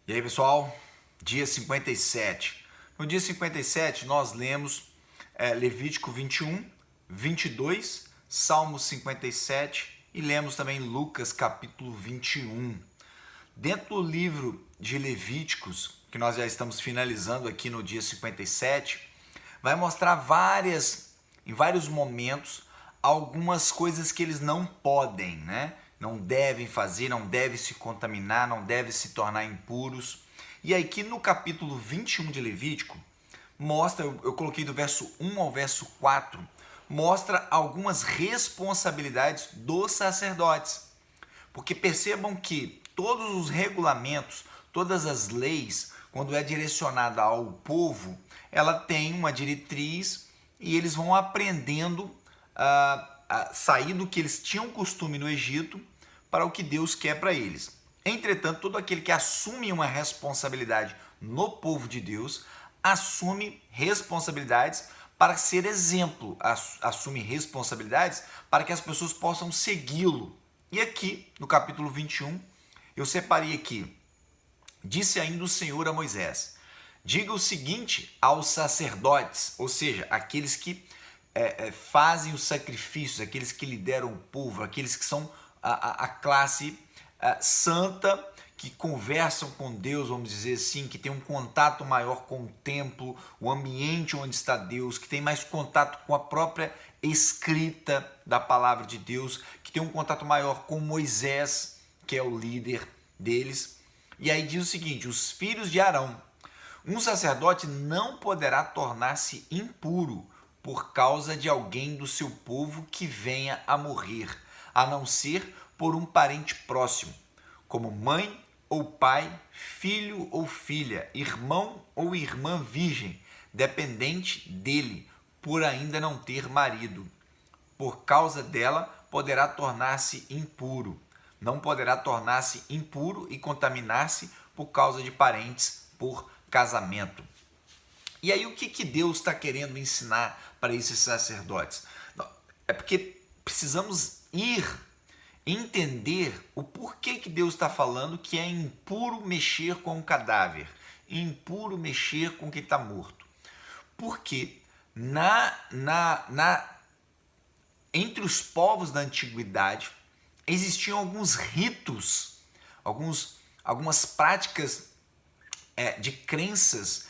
E aí, pessoal, dia 57. No dia 57, nós lemos Levítico 21, 22, Salmo 57 e lemos também Lucas capítulo 21. Dentro do livro de Levíticos, que nós já estamos finalizando aqui no dia 57, vai mostrar em vários momentos, algumas coisas que eles não podem, né? Não devem fazer, não devem se contaminar, não devem se tornar impuros. E aí aqui no capítulo 21 de Levítico, mostra, eu coloquei do verso 1 ao verso 4, mostra algumas responsabilidades dos sacerdotes. Porque percebam que todos os regulamentos, todas as leis, quando é direcionada ao povo, ela tem uma diretriz e eles vão aprendendo a sair do que eles tinham costume no Egito para o que Deus quer para eles. Entretanto, todo aquele que assume uma responsabilidade no povo de Deus, assume responsabilidades para ser exemplo, assume responsabilidades para que as pessoas possam segui-lo. E aqui, no capítulo 21, eu separei aqui: disse ainda o Senhor a Moisés, diga o seguinte aos sacerdotes, ou seja, aqueles que fazem os sacrifícios, aqueles que lideram o povo, aqueles que são a classe santa, que conversam com Deus, vamos dizer assim, que tem um contato maior com o templo, o ambiente onde está Deus, que tem mais contato com a própria escrita da palavra de Deus, que tem um contato maior com Moisés, que é o líder deles. E aí diz o seguinte: os filhos de Arão, um sacerdote não poderá tornar-se impuro por causa de alguém do seu povo que venha a morrer, a não ser por um parente próximo, como mãe ou pai, filho ou filha, irmão ou irmã virgem, dependente dele, por ainda não ter marido. Por causa dela, poderá tornar-se impuro. Não poderá tornar-se impuro e contaminar-se por causa de parentes por casamento. E aí o que Deus está querendo ensinar para esses sacerdotes? É porque precisamos entender o porquê que Deus está falando que é impuro mexer com o cadáver, impuro mexer com quem está morto. Porque entre os povos da antiguidade existiam alguns ritos, algumas práticas de crenças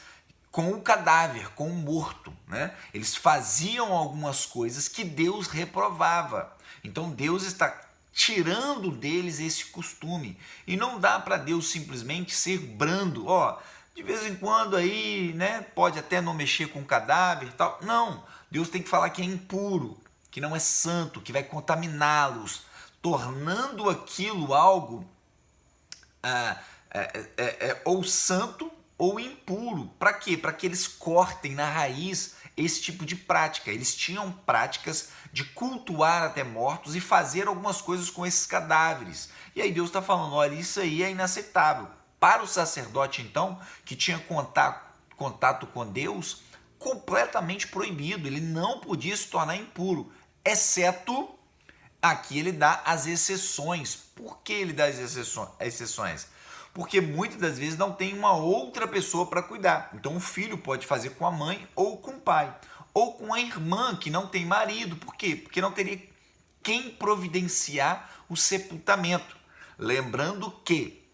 com o cadáver, com o morto, né? Eles faziam algumas coisas que Deus reprovava. Então Deus está tirando deles esse costume. E não dá para Deus simplesmente ser brando. De vez em quando aí, né, pode até não mexer com o cadáver e tal. Não, Deus tem que falar que é impuro, que não é santo, que vai contaminá-los, tornando aquilo algo ou santo ou impuro. Para quê? Para que eles cortem na raiz esse tipo de prática. Eles tinham práticas de cultuar até mortos e fazer algumas coisas com esses cadáveres. E aí Deus está falando, olha, isso aí é inaceitável. Para o sacerdote, então, que tinha contato com Deus, completamente proibido. Ele não podia se tornar impuro, exceto aqui ele dá as exceções. Por que ele dá as exceções? Porque muitas das vezes não tem uma outra pessoa para cuidar. Então o filho pode fazer com a mãe ou com o pai, ou com a irmã que não tem marido. Por quê? Porque não teria quem providenciar o sepultamento. Lembrando que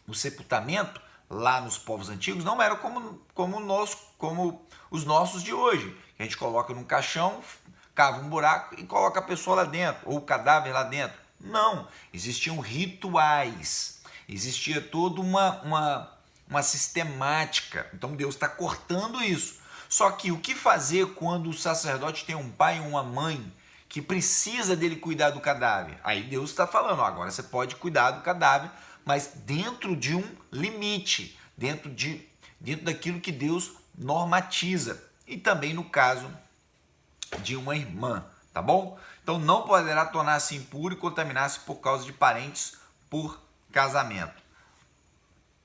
o sepultamento lá nos povos antigos não era como os nossos de hoje. A gente coloca num caixão, cava um buraco e coloca a pessoa lá dentro, ou o cadáver lá dentro. Não, existiam rituais. Existia toda uma sistemática. Então Deus está cortando isso. Só que o que fazer quando o sacerdote tem um pai ou uma mãe que precisa dele cuidar do cadáver? Aí Deus está falando, agora você pode cuidar do cadáver, mas dentro de um limite, dentro daquilo que Deus normatiza. E também no caso de uma irmã, tá bom? Então não poderá tornar-se impuro e contaminar-se por causa de parentes por casamento.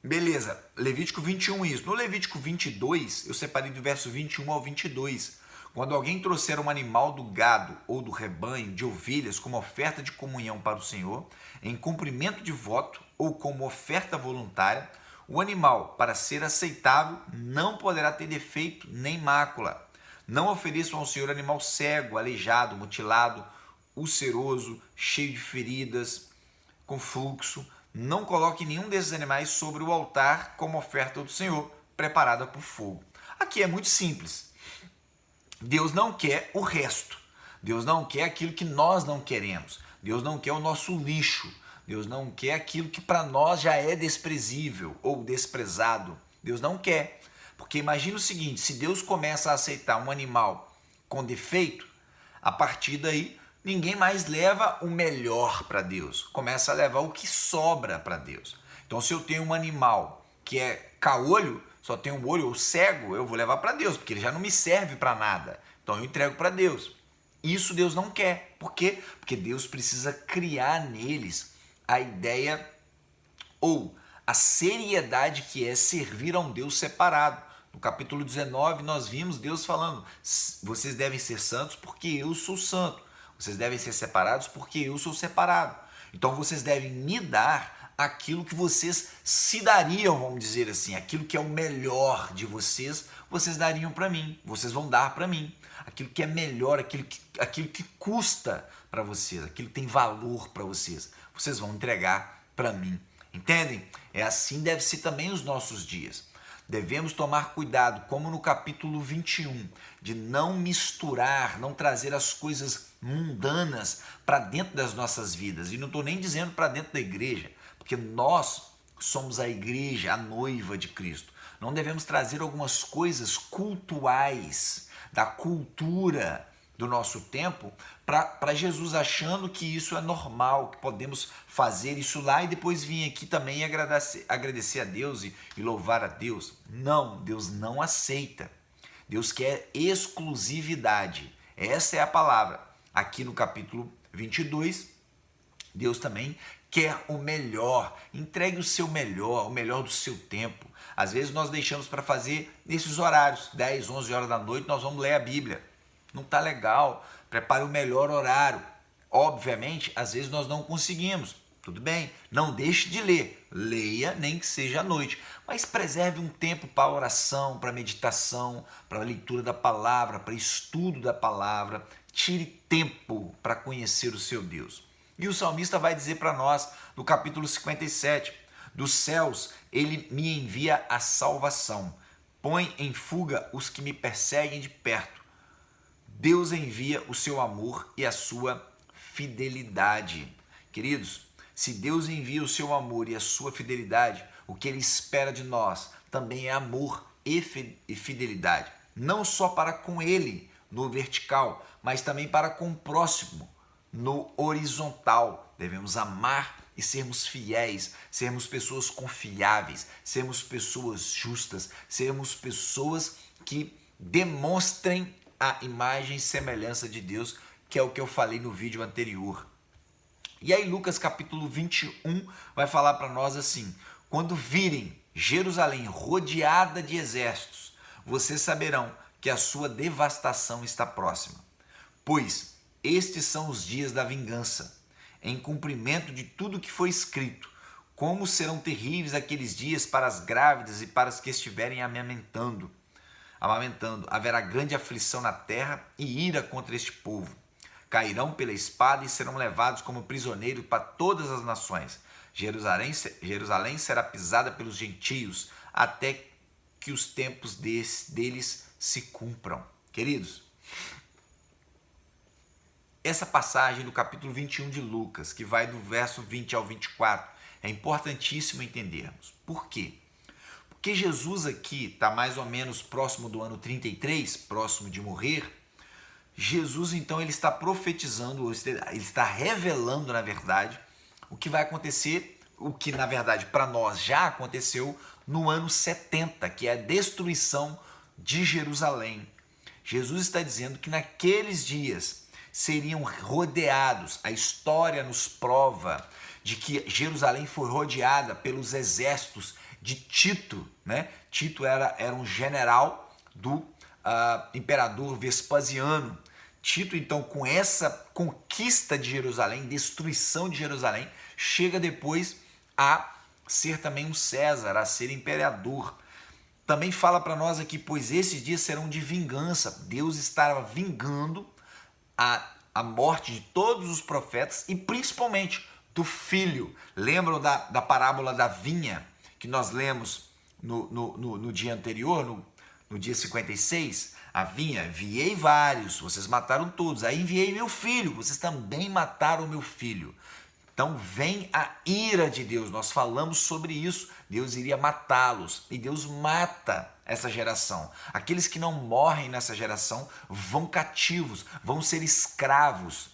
Beleza, Levítico 21 isso. No Levítico 22, eu separei do verso 21 ao 22. Quando alguém trouxer um animal do gado ou do rebanho de ovelhas como oferta de comunhão para o Senhor, em cumprimento de voto ou como oferta voluntária, O animal, para ser aceitável, não poderá ter defeito nem mácula. Não ofereçam ao Senhor animal cego, aleijado, mutilado, ulceroso, cheio de feridas, com fluxo. Não coloque nenhum desses animais sobre o altar como oferta do Senhor, preparada por fogo. Aqui é muito simples. Deus não quer o resto. Deus não quer aquilo que nós não queremos. Deus não quer o nosso lixo. Deus não quer aquilo que para nós já é desprezível ou desprezado. Deus não quer. Porque imagina o seguinte, se Deus começa a aceitar um animal com defeito, a partir daí ninguém mais leva o melhor para Deus. Começa a levar o que sobra para Deus. Então se eu tenho um animal que é caolho, só tem um olho ou cego, eu vou levar para Deus, porque ele já não me serve para nada. Então eu entrego para Deus. Isso Deus não quer. Por quê? Porque Deus precisa criar neles a ideia ou a seriedade que é servir a um Deus separado. No capítulo 19 nós vimos Deus falando, vocês devem ser santos porque eu sou santo. Vocês devem ser separados porque eu sou separado. Então vocês devem me dar aquilo que vocês se dariam, vamos dizer assim, aquilo que é o melhor de vocês, vocês dariam para mim, vocês vão dar para mim. Aquilo que é melhor, aquilo que custa para vocês, aquilo que tem valor para vocês, vocês vão entregar para mim. Entendem? É assim deve ser também os nossos dias. Devemos tomar cuidado, como no capítulo 21, de não misturar, não trazer as coisas mundanas para dentro das nossas vidas. E não estou nem dizendo para dentro da igreja, porque nós somos a igreja, a noiva de Cristo. Não devemos trazer algumas coisas cultuais, da cultura do nosso tempo, para Jesus, achando que isso é normal, que podemos fazer isso lá e depois vir aqui também e agradecer a Deus e louvar a Deus. Não, Deus não aceita. Deus quer exclusividade. Essa é a palavra. Aqui no capítulo 22, Deus também quer o melhor. Entregue o seu melhor, o melhor do seu tempo. Às vezes nós deixamos para fazer nesses horários, 10, 11 horas da noite, nós vamos ler a Bíblia. Não está legal, prepare o melhor horário. Obviamente, às vezes nós não conseguimos. Tudo bem, não deixe de ler. Leia, nem que seja à noite. Mas preserve um tempo para oração, para meditação, para leitura da palavra, para estudo da palavra. Tire tempo para conhecer o seu Deus. E o salmista vai dizer para nós, no capítulo 57, dos céus ele me envia a salvação. Põe em fuga os que me perseguem de perto. Deus envia o seu amor e a sua fidelidade. Queridos, se Deus envia o seu amor e a sua fidelidade, o que ele espera de nós também é amor e fidelidade. Não só para com ele, no vertical, mas também para com o próximo, no horizontal. Devemos amar e sermos fiéis, sermos pessoas confiáveis, sermos pessoas justas, sermos pessoas que demonstrem a imagem e semelhança de Deus, que é o que eu falei no vídeo anterior. E aí Lucas capítulo 21 vai falar para nós assim: quando virem Jerusalém rodeada de exércitos, vocês saberão que a sua devastação está próxima. Pois estes são os dias da vingança, em cumprimento de tudo que foi escrito. Como serão terríveis aqueles dias para as grávidas e para as que estiverem amamentando. Haverá grande aflição na terra e ira contra este povo. Cairão pela espada e serão levados como prisioneiros para todas as nações. Jerusalém será pisada pelos gentios até que os tempos deles se cumpram. Queridos, essa passagem do capítulo 21 de Lucas, que vai do verso 20 ao 24, é importantíssimo entendermos. Por quê? Porque Jesus aqui está mais ou menos próximo do ano 33, próximo de morrer. Jesus, então, ele está profetizando, ele está revelando, na verdade, o que vai acontecer, o que, na verdade, para nós já aconteceu no ano 70, que é a destruição de Jerusalém. Jesus está dizendo que naqueles dias seriam rodeados. A história nos prova de que Jerusalém foi rodeada pelos exércitos de Tito, né? Tito era um general do imperador Vespasiano. Tito, então, com essa conquista de Jerusalém, destruição de Jerusalém, chega depois a ser também um César, a ser imperador. Também fala para nós aqui, pois esses dias serão de vingança. Deus estava vingando a morte de todos os profetas e principalmente do filho. Lembram da parábola da vinha que nós lemos no dia anterior, no dia 56? A vinha, enviei vários, vocês mataram todos. Aí enviei meu filho, vocês também mataram meu filho. Então vem a ira de Deus, nós falamos sobre isso, Deus iria matá-los e Deus mata essa geração. Aqueles que não morrem nessa geração vão cativos, vão ser escravos.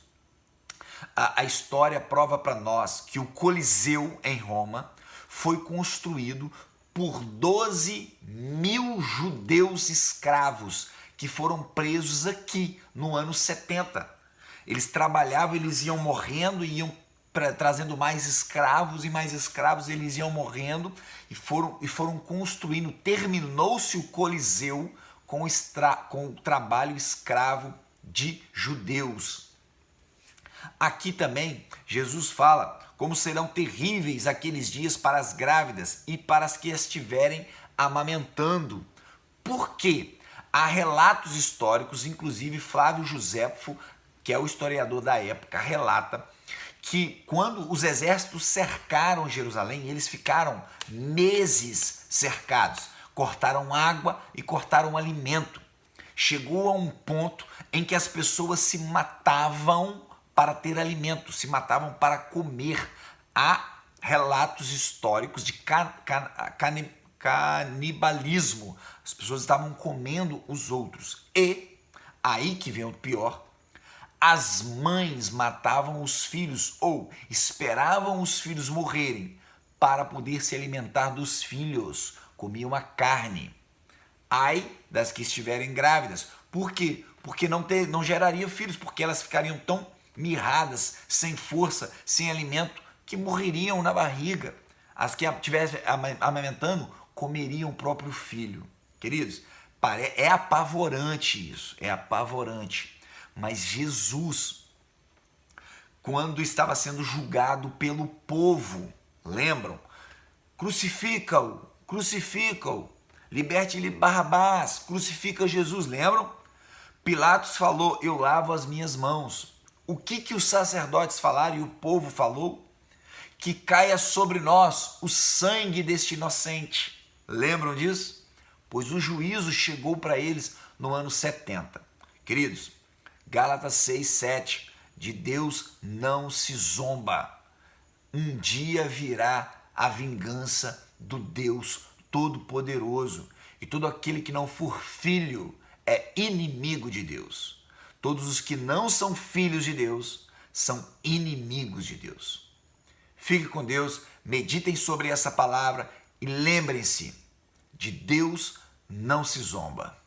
A história prova para nós que o Coliseu em Roma foi construído por 12 mil judeus escravos que foram presos aqui no ano 70. Eles trabalhavam, eles iam morrendo e iam trazendo mais escravos e mais escravos, eles iam morrendo e foram construindo. Terminou-se o Coliseu com o trabalho escravo de judeus. Aqui também Jesus fala como serão terríveis aqueles dias para as grávidas e para as que estiverem amamentando. Por quê? Há relatos históricos, inclusive Flávio Joséfo, que é o historiador da época, relata que quando os exércitos cercaram Jerusalém, eles ficaram meses cercados, cortaram água e cortaram alimento. Chegou a um ponto em que as pessoas se matavam para ter alimento, se matavam para comer. Há relatos históricos de canibalismo. As pessoas estavam comendo os outros. E, aí que vem o pior, as mães matavam os filhos ou esperavam os filhos morrerem para poder se alimentar dos filhos. Comiam a carne. Ai das que estiverem grávidas. Por quê? Porque não geraria filhos, porque elas ficariam tão mirradas, sem força, sem alimento, que morreriam na barriga. As que estivessem amamentando comeriam o próprio filho. Queridos, é apavorante isso, é apavorante. Mas Jesus, quando estava sendo julgado pelo povo, lembram? Crucifica-o, liberte-lhe Barrabás, crucifica Jesus, lembram? Pilatos falou, eu lavo as minhas mãos. O que os sacerdotes falaram e o povo falou? Que caia sobre nós o sangue deste inocente. Lembram disso? Pois o juízo chegou para eles no ano 70. Queridos, Gálatas 6:7, de Deus não se zomba. Um dia virá a vingança do Deus Todo-Poderoso. E todo aquele que não for filho é inimigo de Deus. Todos os que não são filhos de Deus são inimigos de Deus. Fique com Deus, meditem sobre essa palavra e lembrem-se, de Deus não se zomba.